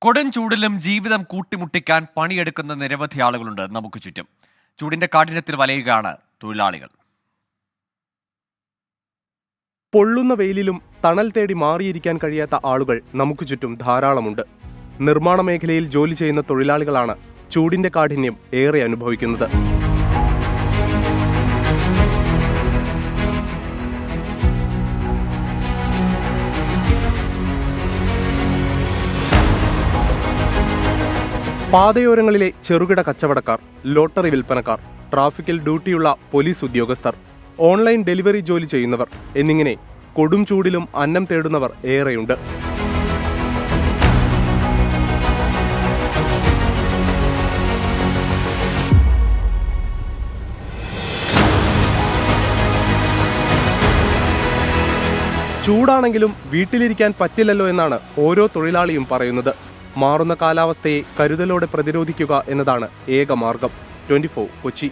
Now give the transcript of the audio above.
കൊടും ചൂടിലും ജീവിതം കൂട്ടിമുട്ടിക്കാൻ പണിയെടുക്കുന്ന നിരവധി ആളുകളുണ്ട് നമുക്ക് ചുറ്റും. ചൂടിന്റെ കാഠിന്യത്തിൽ വലയുകയാണ് തൊഴിലാളികൾ. പൊള്ളുന്ന വെയിലിലും തണൽ തേടി മാറിയിരിക്കാൻ കഴിയാത്ത ആളുകൾ നമുക്ക് ചുറ്റും ധാരാളമുണ്ട്. നിർമ്മാണ മേഖലയിൽ ജോലി ചെയ്യുന്ന തൊഴിലാളികളാണ് ചൂടിന്റെ കാഠിന്യം ഏറെ അനുഭവിക്കുന്നത്. പാതയോരങ്ങളിലെ ചെറുകിട കച്ചവടക്കാർ, ലോട്ടറി വിൽപ്പനക്കാർ, ട്രാഫിക്കിൽ ഡ്യൂട്ടിയുള്ള പോലീസ് ഉദ്യോഗസ്ഥർ, ഓൺലൈൻ ഡെലിവറി ജോലി ചെയ്യുന്നവർ എന്നിങ്ങനെ കൊടും ചൂടിലും അന്നം തേടുന്നവർ ഏറെയുണ്ട്. ചൂടാണെങ്കിലും വീട്ടിലിരിക്കാൻ പറ്റില്ലല്ലോ എന്നാണ് ഓരോ തൊഴിലാളിയും പറയുന്നത്. മാറുന്ന കാലാവസ്ഥയെ കരുതലോടെ പ്രതിരോധിക്കുക എന്നതാണ് ഏക മാർഗം. 24 കൊച്ചി.